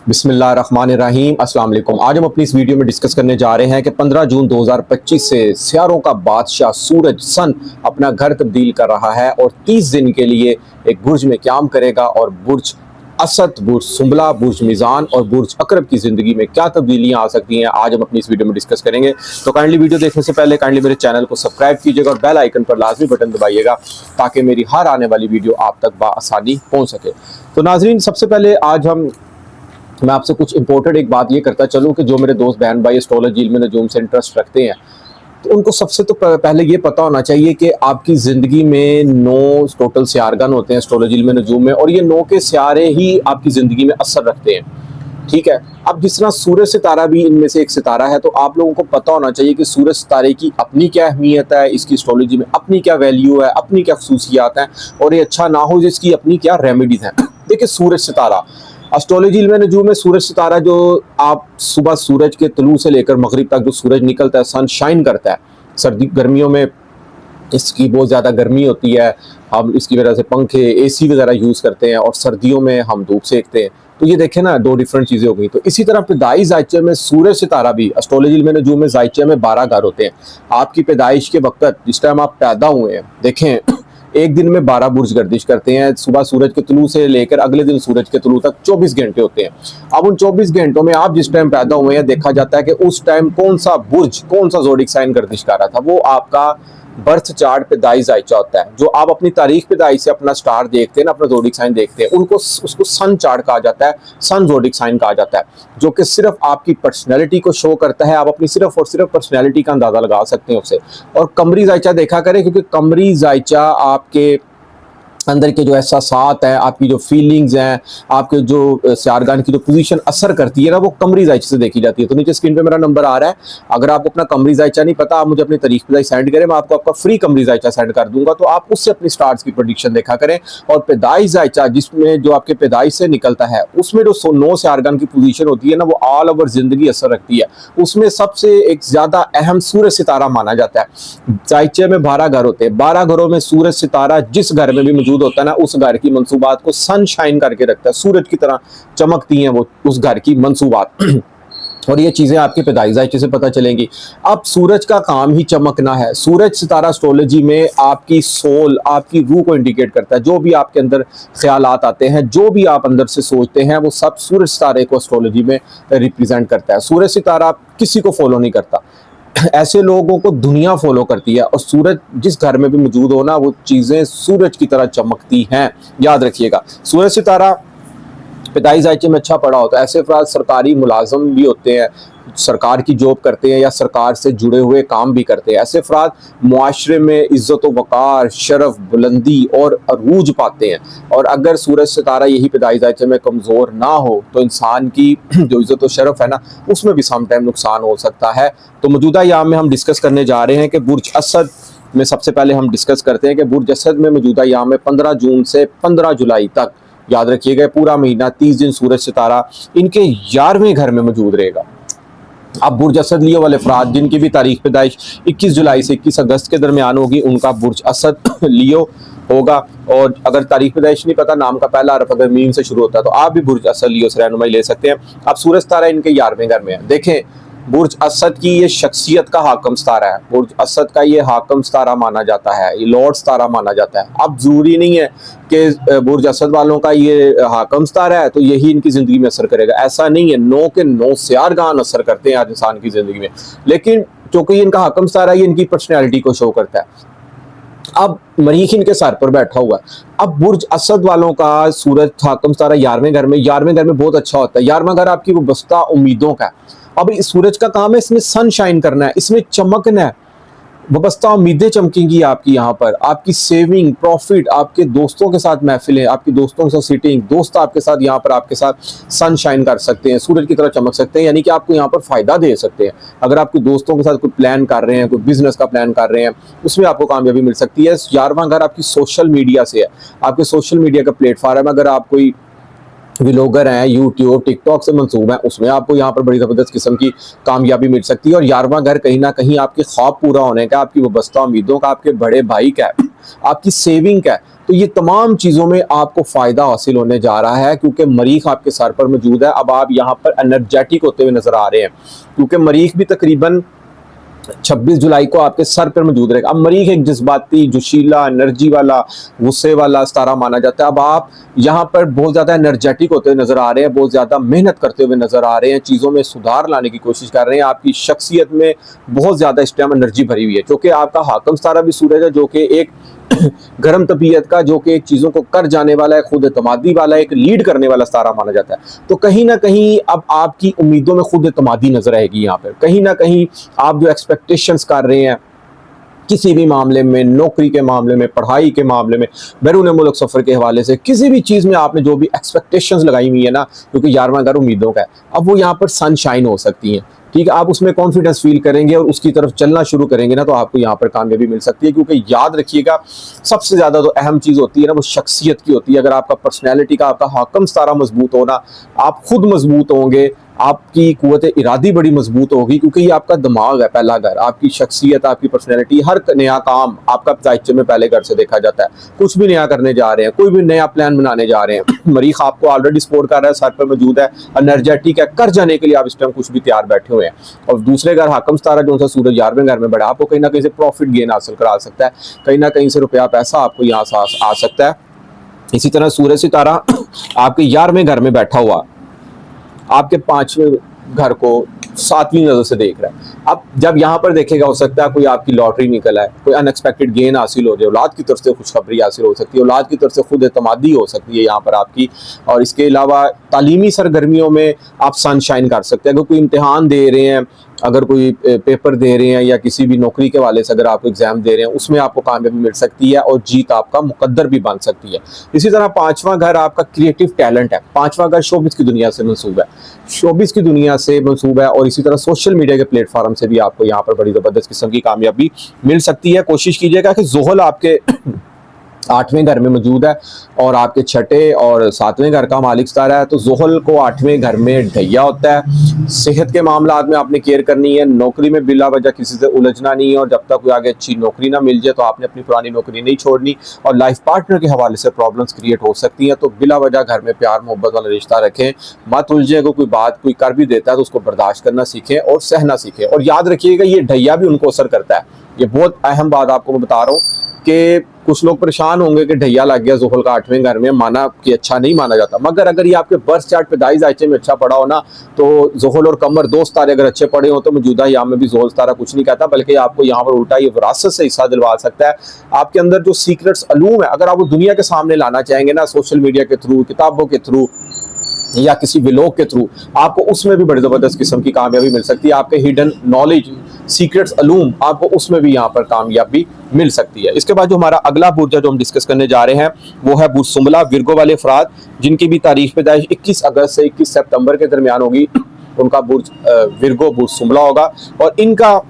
बिस्मिल्लाहिर्रहमानिर्रहीम अस्सलाम वालेकुम। आज हम अपनी इस वीडियो में डिस्कस करने जा रहे हैं कि 15 जून 2025 से सियारों का बादशाह सूरज सन अपना घर तब्दील कर रहा है और 30 दिन के लिए एक बुर्ज में क़याम करेगा और बुर्ज असद, बुर्ज सुंबला, बुर्ज मीज़ान और बुर्ज अकरब की ज़िंदगी में क्या तब्दीलियाँ आ सकती हैं, आज हम अपनी इस वीडियो में डिस्कस करेंगे। तो काइंडली वीडियो देखने से पहले काइंडली मेरे चैनल को सब्सक्राइब कीजिएगा और बेल आइकन पर लाजमी बटन दबाइएगा ताकि मेरी हर आने वाली वीडियो आप तक बआसानी पहुँच सके। तो नाजरीन, सबसे पहले आज मैं आपसे कुछ इंपॉर्टेंट एक बात ये करता चलूँ कि जो मेरे दोस्त बहन भाई एस्ट्रोलॉजी, इल्म नजूम से इंटरेस्ट रखते हैं, तो उनको सबसे तो पहले ये पता होना चाहिए कि आपकी ज़िंदगी में 9 टोटल सियारगन होते हैं एस्ट्रोलॉजी, इल्म नजूम में, और ये 9 के सियारे ही आपकी ज़िंदगी में असर रखते हैं। ठीक है, अब जिस तरह सूरज सितारा भी इनमें से एक सितारा है, तो आप लोगों को पता होना चाहिए कि सूरज सितारे की अपनी क्या अहमियत है, इसकी एस्ट्रोलॉजी में अपनी क्या वैल्यू है, अपनी क्या खसूसियात हैं, और ये अच्छा ना हो जिसकी अपनी क्या रेमेडीज़ हैं। देखिए, सूरज सितारा एस्ट्रोलॉजी में जो में सूरज सितारा, जो आप सुबह सूरज के तुलू से लेकर मगरिब तक जो सूरज निकलता है, सन शाइन करता है। सर्दी गर्मियों में इसकी बहुत ज़्यादा गर्मी होती है, हम इसकी वजह से पंखे, एसी वगैरह यूज़ करते हैं, और सर्दियों में हम धूप सेकते हैं। तो ये देखें ना, 2 डिफरेंट चीज़ें हो गई। तो इसी तरह पैदाइश जायचे में सूरज सितारा भी एस्ट्रोलॉजी में जो में जायचे में 12 घर होते हैं। आपकी पैदाइश के वक्त जिस टाइम आप पैदा हुए हैं, देखें एक दिन में 12 बुर्ज गर्दिश करते हैं। सुबह सूरज के तुलू से लेकर अगले दिन सूरज के तुलू तक 24 घंटे होते हैं। अब उन 24 घंटों में आप जिस टाइम पैदा हुए हैं, देखा जाता है कि उस टाइम कौन सा बुर्ज, कौन सा ज़ोडिक साइन गर्दिश कर रहा था, वो आपका बर्थ चार्ट पैदाइश जायचा होता है। जो आप अपनी तारीख पैदाइश से अपना स्टार देखते हैं ना, अपना ज़ोडिक साइन देखते हैं, उसको सन चार्ट कहा जाता है, सन ज़ोडिक साइन कहा जाता है, जो कि सिर्फ आपकी पर्सनैलिटी को शो करता है। आप अपनी सिर्फ और सिर्फ पर्सनैलिटी का अंदाज़ा लगा सकते हैं उससे। और कमरी जायचा देखा करें, क्योंकि कमरी जायचा आपके अंदर के जो एहसासात हैं, आपकी जो फीलिंग्स हैं, आपके जो सियारगान की जो पोजीशन असर करती है ना, वो कमरी जायचे से देखी जाती है। तो नीचे स्क्रीन पे मेरा नंबर आ रहा है, अगर आपको अपना कमरी जायचा नहीं पता, आप मुझे अपनी तारीख पैदाइश सेंड करें, मैं आपको आपका फ्री कमरी जायचा सेंड कर दूंगा। तो आप उससे अपनी स्टार्स की प्रेडिक्शन देखा करें। और पैदाइश जायचा जिसमें जो आपके पैदाइश से निकलता है, उसमें जो 9 सियारगान की पोजीशन होती है ना, वो ऑल ओवर जिंदगी असर रखती है। उसमें सबसे एक ज़्यादा अहम सूरज सितारा माना जाता है। जायचे में 12 घर होते हैं। 12 घरों में सूरज सितारा जिस घर में भी मौजूद होता है ना, उस घर की मंसूबात को सनशाइन करके रखता है। सूरज की तरह चमकती हैं वो उस घर की मंसूबात। और ये चीज़ें आपके पैदाइश जायचे से पता चलेंगी। अब सूरज का काम ही चमकना है। सूरज सितारा एस्ट्रोलॉजी में आपकी सोल, आपकी रूह को इंडिकेट करता है। जो भी आपके अंदर ख्यालात आते हैं, जो भी आप अंदर से सोचते हैं, वो सब सूरज सितारे को एस्ट्रोलॉजी में रिप्रेजेंट करता है। सूरज सितारा किसी को फॉलो नहीं करता, ऐसे लोगों को दुनिया फॉलो करती है। और सूरज जिस घर में भी मौजूद हो ना, वो चीज़ें सूरज की तरह चमकती हैं, याद रखिएगा। सूरज सितारा पैदाइश जायचे में अच्छा पड़ा होता है। ऐसे अफराद सरकारी मुलाजम भी होते हैं, सरकार की जॉब करते हैं या सरकार से जुड़े हुए काम भी करते हैं। ऐसे अफराद मुआशरे में इज़्ज़त व वक़ार, शरफ, बुलंदी और अरूज पाते हैं। और अगर सूरज सितारा यही पैदाइश जायचे में कमज़ोर ना हो, तो इंसान की जो इज़्ज़त व शरफ है ना, उसमें भी सम टाइम नुकसान हो सकता है। तो मौजूदा याम में हम डिस्कस करने जा रहे हैं कि बुर्ज असद में सबसे पहले हम डिस्कस करते हैं कि बुर्ज असद में मौजूदा याम में 15 जून से 15 जुलाई तक, याद रखिएगा, पूरा महीना 30 दिन सूरज सितारा इनके 11वें घर में मौजूद रहेगा। अब बुर्ज असद लियो वाले अफराद जिनकी भी तारीख पैदाइश 21 जुलाई से 21 अगस्त के दरमियान होगी, उनका बुर्ज असद लियो होगा। और अगर तारीख पैदाइश नहीं पता, नाम का पहला हरफ अगर मीम से शुरू होता है, तो आप भी बुर्ज असद लियो से रहनुमाई ले सकते हैं। अब सूरज सितारा इनके 11वें घर में है। देखें, बुर्ज असद की ये शख्सियत का हाकम सितारा है। बुर्ज असद का ये हाकम सितारा माना जाता है, ये लॉर्ड सितारा माना जाता है। अब जरूरी नहीं है कि बुर्ज असद वालों का ये हाकम सितारा है तो यही इनकी ज़िंदगी में असर करेगा, ऐसा नहीं है। 9 के 9 सियारगान असर करते हैं आज इंसान की ज़िंदगी में, लेकिन चूँकि ये इनका हाकम सितारा है, ये इनकी पर्सनैलिटी को शो करता है। अब मरीख इनके सर पर बैठा हुआ है। अब बुर्ज असद वालों का सूरज हाकम सितारा 11वें घर में, 11वें घर में बहुत अच्छा होता है। 11वां घर आपकी वाबस्ता उम्मीदों का है। अब इस सूरज का काम है, इसमें सन शाइन करना है, इसमें चमकना है। वाबस्ता उम्मीदें चमकेंगी आपकी, यहाँ पर आपकी सेविंग, प्रॉफिट, आपके दोस्तों के साथ महफिलें, आपके दोस्तों के साथ सीटिंग, दोस्त आपके साथ यहाँ पर आपके साथ सन शाइन कर सकते हैं, सूरज की तरह चमक सकते हैं, यानी कि आपको यहाँ पर फ़ायदा दे सकते हैं। अगर आपके दोस्तों के साथ कोई प्लान कर रहे हैं, कोई बिजनेस का प्लान कर रहे हैं, उसमें आपको कामयाबी मिल सकती है। 11वां घर आपकी सोशल मीडिया से है, आपके सोशल मीडिया का प्लेटफॉर्म। अगर आप कोई व्लॉगर हैं, यूट्यूब, टिकटॉक से मंसूब हैं, उसमें आपको यहाँ पर बड़ी ज़बरदस्त किस्म की कामयाबी मिल सकती है। और 11वां घर कहीं ना कहीं आपके ख्वाब पूरा होने का, आपकी वाबस्ता उम्मीदों का, आपके बड़े भाई का, आपकी सेविंग का। तो ये तमाम चीज़ों में आपको फ़ायदा हासिल होने जा रहा है, क्योंकि मरीख आपके सर पर मौजूद है। अब आप यहाँ पर एनर्जेटिक होते हुए नज़र आ रहे हैं, क्योंकि मरीख भी तकरीबन 26 जुलाई को आपके सर पर मौजूद रहेगा। अब मरीख एक जज्बाती, जोशीला, एनर्जी वाला, गुस्से वाला सितारा माना जाता है। अब आप यहाँ पर बहुत ज़्यादा एनर्जेटिक होते हुए नज़र आ रहे हैं, बहुत ज़्यादा मेहनत करते हुए नज़र आ रहे हैं, चीज़ों में सुधार लाने की कोशिश कर रहे हैं। आपकी शख्सियत में बहुत ज़्यादा इस टाइम एनर्जी भरी हुई है, क्योंकि आपका हाकम सितारा भी सूरज है, जो कि एक गर्म तबीयत का, जो कि चीज़ों को कर जाने वाला है, खुद एतमादी वाला, एक लीड करने वाला सितारा माना जाता है। तो कहीं ना कहीं अब आपकी उम्मीदों में खुद एतमादी नजर आएगी। यहाँ पर कहीं ना कहीं आप जो एक्सपेक्टेशंस कर रहे हैं किसी भी मामले में, नौकरी के मामले में, पढ़ाई के मामले में, बैरून मुल्क सफ़र के हवाले से, किसी भी चीज़ में आपने जो भी एक्सपेक्टेशंस लगाई हुई है ना, क्योंकि 11वां घर उम्मीदों का है, अब वो यहाँ पर सनशाइन हो सकती हैं। ठीक है, आप उसमें कॉन्फिडेंस फील करेंगे और उसकी तरफ चलना शुरू करेंगे ना, तो आपको यहाँ पर कामयाबी मिल सकती है। क्योंकि याद रखिएगा, सबसे ज़्यादा तो अहम चीज़ होती है ना, वो शख्सियत की होती है। अगर आपका पर्सनैलिटी का, आपका हाकम सितारा मजबूत होना, आप खुद मजबूत होंगे, आपकी कुव्वत इरादी बड़ी मजबूत होगी, क्योंकि ये आपका दिमाग है, पहला घर, आपकी शख्सियत, आपकी पर्सनैलिटी। हर नया काम आपका दायित्व में पहले घर से देखा जाता है। कुछ भी नया करने जा रहे हैं, कोई भी नया प्लान बनाने जा रहे हैं, मरीख आपको ऑलरेडी सपोर्ट कर रहा है, सर पर मौजूद है, एनर्जेटिक है, कर जाने के लिए आप इस टाइम कुछ भी तैयार बैठे हुए हैं। और दूसरे घर हाकम सितारा जो सा सूरज 11वें घर में बड़ा, आपको कहीं ना कहीं से प्रॉफिट गेन हासिल करा सकता है, कहीं ना कहीं से रुपया पैसा आपको यहाँ से आ सकता है। इसी तरह सूरज सितारा आपके 11वें घर में बैठा हुआ आपके 5वें घर को 7वीं नजर से देख रहा है। अब जब यहाँ पर देखेगा, हो सकता है कोई आपकी लॉटरी निकल आए, कोई अनएक्सपेक्टेड गेन हासिल हो जाए, औलाद की तरफ से खुशखबरी हासिल हो सकती है, औलाद की तरफ से खुद एतमादी हो सकती है यहाँ पर आपकी। और इसके अलावा तालीमी सरगर्मियों में आप सनशाइन कर सकते हैं। अगर कोई इम्तिहान दे रहे हैं, अगर कोई पेपर दे रहे हैं, या किसी भी नौकरी के वाले से अगर आप एग्जाम दे रहे हैं, उसमें आपको कामयाबी मिल सकती है और जीत आपका मुकद्दर भी बन सकती है। इसी तरह 5वां घर आपका क्रिएटिव टैलेंट है। 5वां घर शोबिस की दुनिया से मंसूब है, शोबिस की दुनिया से मंसूब है, और इसी तरह सोशल मीडिया के प्लेटफॉर्म से भी आपको यहाँ पर बड़ी ज़बरदस्त किस्म की कामयाबी मिल सकती है। कोशिश कीजिएगा कि ज़ुहल आपके 8वें घर में मौजूद है और आपके 6ठे और 7वें घर का मालिक सितारा है। तो ज़ुहल को 8वें घर में ढैया होता है। सेहत के मामला में आपने केयर करनी है, नौकरी में बिला वजह किसी से उलझना नहीं है, और जब तक कोई आगे अच्छी नौकरी ना मिल जाए तो आपने अपनी पुरानी नौकरी नहीं छोड़नी। और लाइफ पार्टनर के हवाले से प्रॉब्लम्स क्रिएट हो सकती हैं, तो बिला वजह घर में प्यार मोहब्बत वाला रिश्ता रखें, मत उलझे। अगर कोई बात कोई कर भी देता है तो उसको बर्दाश्त करना सीखें और सहना सीखें। और याद रखिएगा, ये ढैया भी उनको असर करता है। ये बहुत अहम बात आपको मैं बता रहा हूँ कि कुछ लोग परेशान होंगे कि ढैया लग गया ज़ुहल का 8वें घर में, माना कि अच्छा नहीं माना जाता, मगर अगर ये आपके बर्थ चार्ट पैदाइश आयचे में अच्छा पड़ा हो ना, तो ज़ुहल और कमर 2 सितारे अगर अच्छे पड़े हो तो मौजूदा यहाँ में भी ज़ुहल सितारा कुछ नहीं कहता, बल्कि आपको यहाँ पर उल्टा ये विरासत से हिस्सा दिलवा सकता है। आपके अंदर जो सीक्रेट्स अलूम है, अगर आप वो दुनिया के सामने लाना चाहेंगे ना, सोशल मीडिया के थ्रू, किताबों के थ्रू, या किसी व्लॉग के थ्रू, आपको उसमें भी बड़ी ज़बरदस्त किस्म की कामयाबी मिल सकती है। आपके हिडन नॉलेज, सीक्रेट्स अलूम, आपको उसमें भी यहाँ पर कामयाबी मिल सकती है। इसके बाद जो हमारा अगला बुर्ज है जो हम डिस्कस करने जा रहे हैं, वो है बुर्ज सुंबला। विर्गो वाले अफराद जिनकी भी तारीख पैदाइश 21 अगस्त से 21 सितंबर के दरमियान होगी, उनका बुर्ज विर्गो बुर्ज सुंबला होगा। और इनका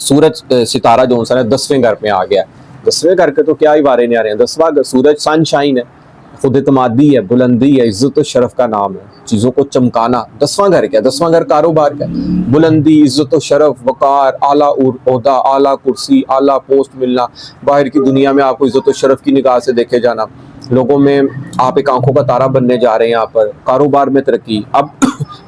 सूरज सितारा जो है 10वें घर में आ गया। 10वें घर के तो क्या ही बारे नहीं आ रहे हैं। 10वां सूरज सनशाइन है, खुद एतमादी है, बुलंदी है, इज्जत और शरफ का नाम है, चीज़ों को चमकाना। 10वां घर क्या है? 10वां घर कारोबार का है, बुलंदी, इज्जत और शरफ, वकार, आला ओहदा, आला कुर्सी, आला पोस्ट मिलना, बाहर की दुनिया में आपको इज्जत और शरफ की निगाह से देखे जाना, लोगों में आप एक आंखों का तारा बनने जा रहे हैं। यहाँ पर कारोबार में तरक्की। अब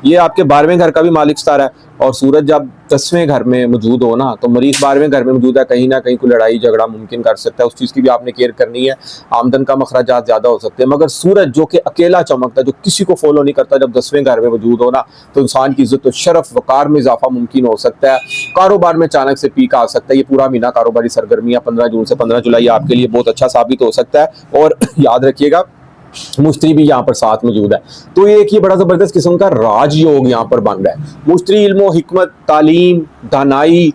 ये आपके 12वें घर का भी मालिक सितारा है, और सूरज जब 10वें घर में मौजूद हो ना, तो मरीज 12वें घर में मौजूद है, कहीं ना कहीं कोई लड़ाई झगड़ा मुमकिन कर सकता है। उस चीज़ की भी आपने केयर करनी है। आमदन का मखराजात ज़्यादा हो सकते हैं। मगर सूरज जो कि अकेला चमकता है, जो किसी को फॉलो नहीं करता, जब 10वें घर में मौजूद हो ना, तो इंसान की इज्जत और शरफ, वकार में इजाफा मुमकिन हो सकता है। कारोबार में अचानक से पीक आ सकता है। ये पूरा महीना कारोबारी सरगर्मियाँ 15 जून से 15 जुलाई आपके लिए बहुत अच्छा साबित हो सकता है। और याद रखिएगा, मुश्तरी भी यहाँ पर साथ मौजूद है। तो ये एक ये बड़ा ज़बरदस्त किस्म का राजयोग यहाँ पर बन रहा है। मुश्तरी इल्म, हिकमत, तालीम, दानाई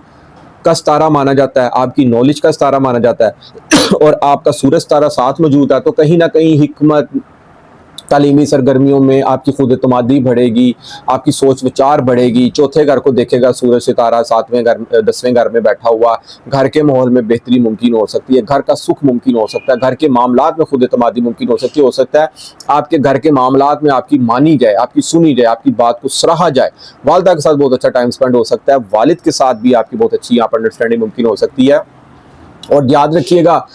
का सितारा माना जाता है, आपकी नॉलेज का सितारा माना जाता है। और आपका सूरज सितारा साथ मौजूद है, तो कहीं ना कहीं हिकमत, तालीमी सरगर्मियों में आपकी खुद एतमादी बढ़ेगी, आपकी सोच विचार बढ़ेगी। चौथे घर को देखेगा सूरज सितारा 7वें घर 10वें घर में बैठा हुआ, घर के माहौल में बेहतरी मुमकिन हो सकती है, घर का सुख मुमकिन हो सकता है, घर के मामलात में खुद एतमादी मुमकिन हो सकती है। हो सकता है आपके घर के मामलात में आपकी मानी जाए, आपकी सुनी जाए, आपकी बात को सराहा जाए। वालदा के साथ बहुत अच्छा टाइम स्पेंड हो सकता है, वालिद के साथ भी आपकी बहुत अच्छी यहाँ पर अंडरस्टैंडिंग मुमकिन हो सकती है। और याद रखिएगा,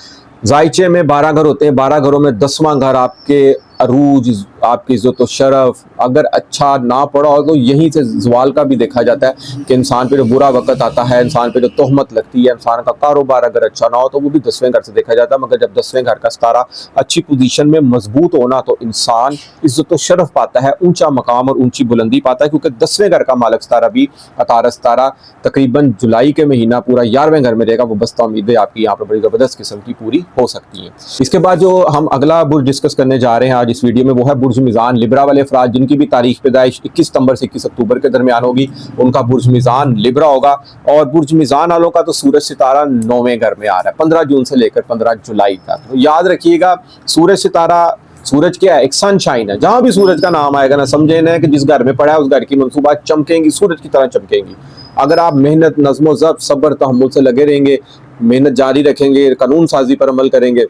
जायचे में 12 घर होते हैं, 12 घरों में 10वां घर आपके अरूज, आपकी इज्जत और शरफ अगर अच्छा ना पड़ा हो तो यहीं से जवाल का भी देखा जाता है कि इंसान पे जो बुरा वक्त आता है, इंसान पे जो तोहमत लगती है, इंसान का कारोबार अगर अच्छा ना हो तो वो भी 10वें घर से देखा जाता है। मगर जब 10वें घर का सितारा अच्छी पोजीशन में मजबूत होना तो इंसान इज्जत और शरफ पाता है, ऊंचा मकाम और ऊंची बुलंदी पाता है, क्योंकि 10वें घर का मालिक सितारा भी अतारा सितारा तकरीबन जुलाई के महीना पूरा 11वें घर में रहेगा। वो बस्ता उम्मीदें आपकी यहाँ पर बड़ी ज़बरदस्त किस्म की पूरी हो सकती हैं। इसके बाद जो हम अगला बुर्ज डिस्कस करने जा रहे हैं आज इस वीडियो में वो है बुर्ज मीज़ान। लिब्रा वाले अफराद जिनकी भी तारीख पैदाइश 21 सितंबर से 21 अक्टूबर के दरमियान होगी उनका बुर्ज मीज़ान लिब्रा होगा। और बुर्ज मीज़ान वालों का तो सूरज सितारा 9वें घर में आ रहा है 15 जून से लेकर 15 जुलाई तक। तो याद रखिएगा सूरज सितारा, सूरज क्या है, एक सनशाइन है। जहां भी सूरज का नाम आएगा ना समझे ना कि जिस घर में पड़ा है उस घर की मंसूबात चमकेंगी, सूरज की तरह चमकेंगी। अगर आप मेहनत, नज़्म ज़ब्त, सब्र, तहम्मुल से लगे रहेंगे, मेहनत जारी रखेंगे, कानून साजी पर अमल करेंगे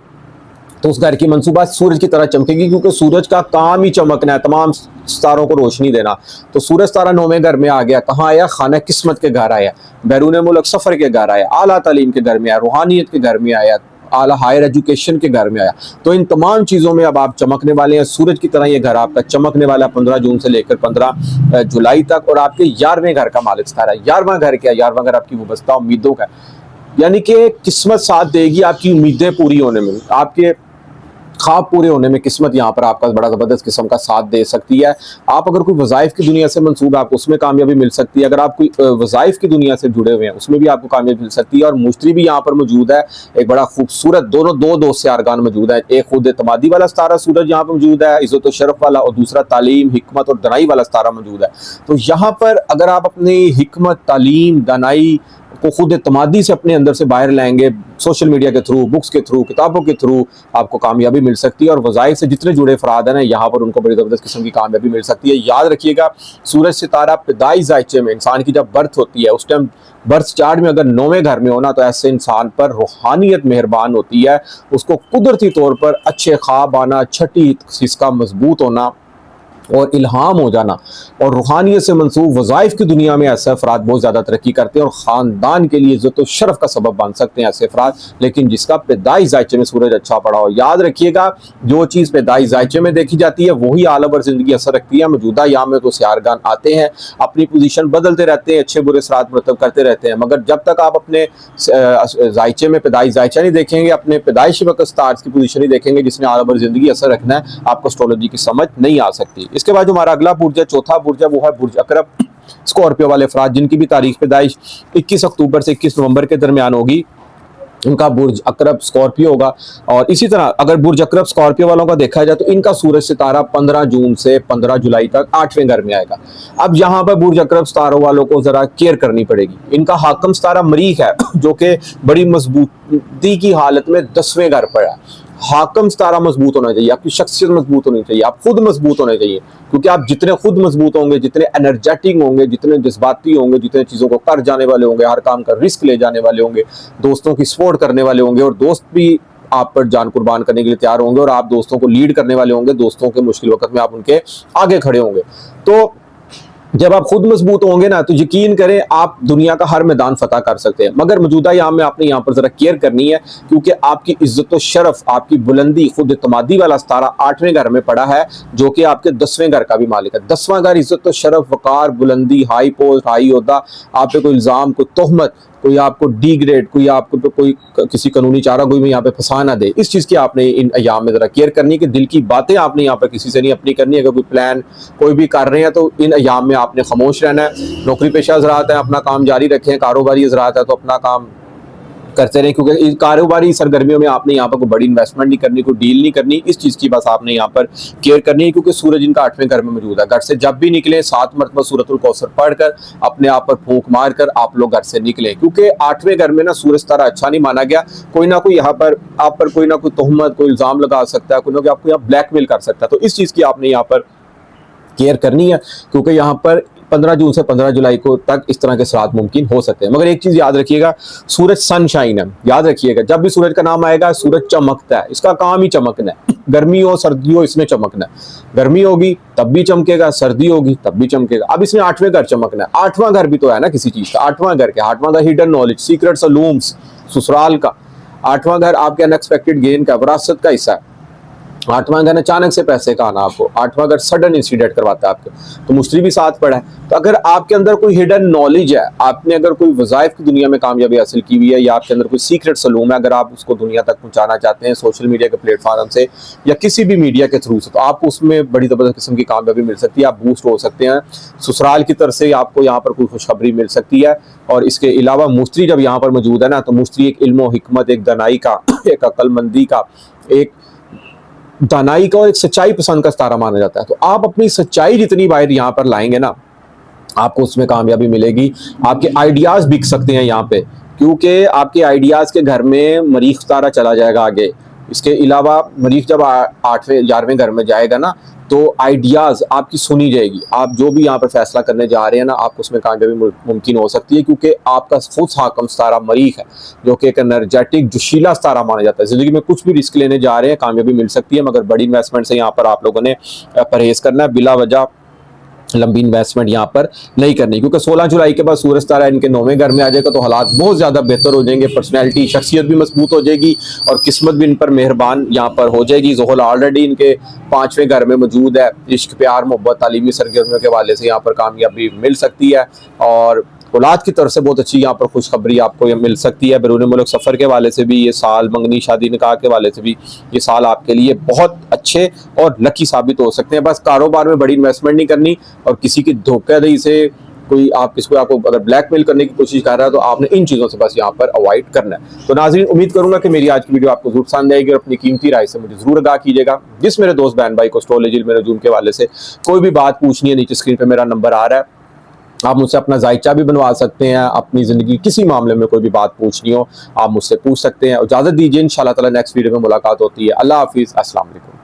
तो उस घर की मंसूबात सूरज की तरह चमकेगी, क्योंकि सूरज का काम ही चमकना है, तमाम सितारों को रोशनी देना। तो सूरज तारा 9वें घर में आ गया, कहाँ आया, खाना किस्मत के घर आया, बैरून मुल्क सफ़र के घर आया, आला तालीम के घर में आया, रूहानियत के घर में आया, आला हायर एजुकेशन के घर में आया। तो इन तमाम चीज़ों में अब आप चमकने वाले हैं, सूरज की तरह ये घर आपका चमकने वाला है 15 जून से लेकर 15 जुलाई तक। और आपके 11वें घर का मालिक सितारा है। 11वां घर क्या है, 11वां घर आपकी वाबस्ता उम्मीदों का, यानी कि किस्मत साथ देगी आपकी उम्मीदें पूरी होने में, आपके ख्वाब पूरे होने में किस्मत यहाँ पर आपका बड़ा ज़बरदस्त किस्म का साथ दे सकती है। आप अगर कोई वज़ाइफ की दुनिया से मंसूब है आपको उसमें कामयाबी मिल सकती है। अगर आप कोई वज़ाइफ की दुनिया से जुड़े हुए हैं उसमें भी आपको कामयाबी मिल सकती है। और मुश्तरी भी यहाँ पर मौजूद है, एक बड़ा खूबसूरत दोनों दो दोस्त से अरगान मौजूद है। एक खुद एतमादी वाला सितारा सूरज यहाँ पर मौजूद है, इज़्ज़त व शरफ वाला, और दूसरा तालीम, हिकमत और दनाई वाला सितारा मौजूद है। तो यहाँ पर अगर आप अपनी हिकमत, तालीम, दनाई को खुद एतमादी से अपने अंदर से बाहर लाएंगे, सोशल मीडिया के थ्रू, बुक्स के थ्रू, किताबों के थ्रू, आपको कामयाबी मिल सकती है। और वज़ाइफ से जितने जुड़े अफराद हैं ना यहाँ पर उनको बड़ी ज़बरदस्त किस्म की कामयाबी मिल सकती है। याद रखिएगा सूरज सितारा पैदाइश जायचे में, इंसान की जब बर्थ होती है उस टाइम बर्थ चार्ट में अगर 9वें घर में होना तो ऐसे इंसान पर रूहानियत मेहरबान होती है, उसको कुदरती तौर पर अच्छे ख्वाब आना, छठी हिस्सा मजबूत होना और इल्हाम हो जाना, और रूहानियत से मंसूब वज़ाइफ की दुनिया में ऐसे अफराद बहुत ज़्यादा तरक्की करते हैं और ख़ानदान के लिए इज़्ज़त और शरफ का सबब बन सकते हैं ऐसे अफराद, लेकिन जिसका पैदाइश जायचे में सूरज अच्छा पड़ा हो। याद रखिएगा जो चीज़ पैदाइश जायचे में देखी जाती है वही आला भर ज़िंदगी असर रखती है। मौजूदा याम में तो सियारगान आते हैं, अपनी पोजीशन बदलते रहते हैं, अच्छे बुरे असरात मुरतब करते रहते हैं, मगर जब तक आप अपने जायचे में पैदाइश जायचा नहीं देखेंगे, अपने पैदाइशी वक्त स्टार्स की पोजीशन ही देखेंगे जिसने आला भर ज़िंदगी असर रखना है, आपको एस्ट्रोलॉजी की समझ नहीं आ सकती। इसके बाद जो हमारा अगला बुर्ज है, चौथा बुर्ज है, वो है बुर्ज अकरब। स्कॉर्पियो वाले अफराद जिनकी भी तारीख पैदाइश 21 अक्टूबर से 21 नवंबर के दरमियान होगी उनका बुर्ज अकरब स्कॉर्पियो होगा। और इसी तरह अगर बुर्ज अकरब स्कॉर्पियो वालों का देखा जाए तो इनका सूरज सितारा 15 जून से 15 जुलाई तक 8वें घर में आएगा। अब यहाँ पर बुर्ज अकरब सितारों वालों को जरा केयर करनी पड़ेगी। इनका हाकम सितारा मरीख है जो कि बड़ी मजबूती की हालत में 10वें घर पर है। हाकम सितारा मजबूत होना चाहिए, आपकी शख्सियत मजबूत होनी चाहिए, आप खुद मजबूत होने चाहिए, क्योंकि आप जितने खुद मजबूत होंगे, जितने एनर्जेटिक होंगे, जितने जज्बाती होंगे, जितने चीज़ों को कर जाने वाले होंगे, हर काम का रिस्क ले जाने वाले होंगे, दोस्तों की सपोर्ट करने वाले होंगे, और दोस्त भी आप पर जान कुर्बान करने के लिए तैयार होंगे, और आप दोस्तों को लीड करने वाले होंगे, दोस्तों के मुश्किल वक्त में आप उनके आगे खड़े होंगे। तो जब आप खुद मजबूत होंगे ना तो यकीन करें आप दुनिया का हर मैदान फतह कर सकते हैं। मगर मौजूदा याम में आपने यहाँ पर जरा केयर करनी है, क्योंकि आपकी इज्जत व शरफ, आपकी बुलंदी, खुद एतमादी वाला सितारा 8वें घर में पड़ा है जो कि आपके 10वें घर का भी मालिक है। 10वां घर इज्जत व शरफ, वकार, बुलंदी, हाई पोस्ट, हाई ओहदा, आप पे कोई इल्ज़ाम, कोई तोहमत, कोई आपको डिग्रेड, कोई आपको तो कोई किसी कानूनी चारा कोई में यहाँ पे फंसा ना दे, इस चीज़ की आपने इन अयाम में ज़रा केयर करनी है कि दिल की बातें आपने यहाँ पर किसी से नहीं अपनी करनी है। अगर कोई प्लान कोई भी कर रहे हैं तो इन अयाम में आपने खामोश रहना है। नौकरी पेशा ज़राअत है अपना काम जारी रखें, कारोबारी ज़राअत है तो अपना काम करते रहें, क्योंकि कारोबारी सरगर्मियों में आपने यहाँ पर कोई बड़ी इन्वेस्टमेंट नहीं करनी, कोई डील नहीं करनी, इस चीज़ की बस आपने यहाँ पर केयर करनी है। क्योंकि सूरज इनका 8वें घर में मौजूद है। घर से जब भी निकले 7 मरतबा सूरतुल कौसर पढ़कर अपने आप पर फूंक मार कर आप लोग घर से निकले, क्योंकि 8वें घर में ना सूरज तारा अच्छा नहीं माना गया। कोई ना कोई यहाँ पर आप पर कोई ना कोई तोहमत, कोई इल्ज़ाम लगा सकता है, कोई ना कोई आपको यहाँ ब्लैकमेल कर सकता है। तो इस चीज़ की आपने यहाँ पर केयर करनी है, क्योंकि यहाँ पर 15 जून से 15 जुलाई को तक इस तरह के सरात मुमकिन हो सकते हैं। मगर एक चीज़ याद रखिएगा, सूरज सनशाइन है। याद रखिएगा जब भी सूरज का नाम आएगा सूरज चमकता है, इसका काम ही चमकना है। गर्मी हो सर्दी हो इसने चमकना है। गर्मी होगी तब भी चमकेगा, सर्दी होगी तब भी चमकेगा। अब इसमें 8वें घर चमकना है। 8वां घर भी तो है ना किसी चीज़ का। 8वां घर क्या? 8वां घर हिडन नॉलेज, सीक्रेट्स और लूम्स, ससुराल का। 8वां घर आपके अनएक्सपेक्टेड गेन का, विरासत का हिस्सा है। 8वां घर अचानक से पैसे का आना आपको, 8वां घर सडन इंसिडेंट करवाता है आपके, तो मुश्किल भी साथ पड़ा है। तो अगर आपके अंदर कोई हिडन नॉलेज है, आपने अगर कोई वज़ाइफ की दुनिया में कामयाबी हासिल की हुई है, या आपके अंदर कोई सीक्रेट सलूम है, अगर आप उसको दुनिया तक पहुंचाना चाहते हैं सोशल मीडिया के प्लेटफॉर्म से या किसी भी मीडिया के थ्रू से, तो आपको उसमें बड़ी ज़बरदस्त किस्म की कामयाबी मिल सकती है, आप बूस्ट हो सकते हैं। ससुराल की तरफ से आपको यहाँ पर कोई खुशखबरी मिल सकती है। और इसके अलावा मुस्त्री जब यहाँ पर मौजूद है ना, तो मुस्त्री एक इल्म हिकमत, एक दनाई का, एक अक्लमंदी का, एक दानाई का और एक सच्चाई पसंद का सितारा माना जाता है। तो आप अपनी सच्चाई जितनी बाहर यहाँ पर लाएंगे ना, आपको उसमें कामयाबी मिलेगी। आपके आइडियाज़ बिक सकते हैं यहाँ पे, क्योंकि आपके आइडियाज़ के घर में मरीख सितारा चला जाएगा आगे। इसके अलावा मरीख जब 8वें 11वें घर में जाएगा ना, तो आइडियाज़ आपकी सुनी जाएगी। आप जो भी यहाँ पर फैसला करने जा रहे हैं ना, आपको उसमें कामयाबी मुमकिन हो सकती है, क्योंकि आपका खुद हाकम सितारा मरीख है, जो कि एक एनर्जेटिक जोशीला सितारा माना जाता है। ज़िंदगी में कुछ भी रिस्क लेने जा रहे हैं, कामयाबी मिल सकती है, मगर बड़ी इन्वेस्टमेंट से यहाँ पर आप लोगों ने परहेज़ करना है। बिला वजह लंबी इन्वेस्टमेंट यहाँ पर नहीं करनी, क्योंकि 16 जुलाई के बाद सूरज तारा इनके 9वें घर में आ जाएगा, तो हालात बहुत ज़्यादा बेहतर हो जाएंगे। पर्सनैलिटी, शख्सियत भी मजबूत हो जाएगी और किस्मत भी इन पर मेहरबान यहाँ पर हो जाएगी। ज़ोहल ऑलरेडी इनके 5वें घर में मौजूद है। इश्क, प्यार, मोहब्बत, तालीमी सरगर्मियों के हवाले से यहाँ पर कामयाबी मिल सकती है। और औलाद की तरफ से बहुत अच्छी यहाँ पर खुशखबरी आपको ये मिल सकती है। बैरून मुल्क सफ़र के हवाले से भी ये साल, मंगनी, शादी, निकाह के हवाले से भी ये साल आपके लिए बहुत अच्छे और लकी साबित हो सकते हैं। बस कारोबार में बड़ी इन्वेस्टमेंट नहीं करनी, और किसी की धोखाधड़ी से कोई आपको अगर ब्लैकमेल करने की कोशिश कर रहा है, तो आपने इन चीज़ों से बस यहाँ पर अवॉइड करना है। तो नाज़रीन, उम्मीद करूंगा कि मेरी आज की वीडियो आपको जरूर पसंद आएगी, और अपनी कीमती राय से मुझे जरूर आगाह कीजिएगा। जिस मेरे दोस्त बहन भाई को एस्ट्रोलॉजी में नजूम के हवाले से कोई भी बात पूछनी है, नीचे स्क्रीन पर मेरा नंबर आ रहा है, आप मुझसे अपना जायचा भी बनवा सकते हैं। अपनी ज़िंदगी किसी मामले में कोई भी बात पूछनी हो, आप मुझसे पूछ सकते हैं। इजाज़त दीजिए, इंशाअल्लाह ताला नेक्स्ट वीडियो में मुलाकात होती है। अल्लाह हाफिज़, अस्सलाम वालेकुम।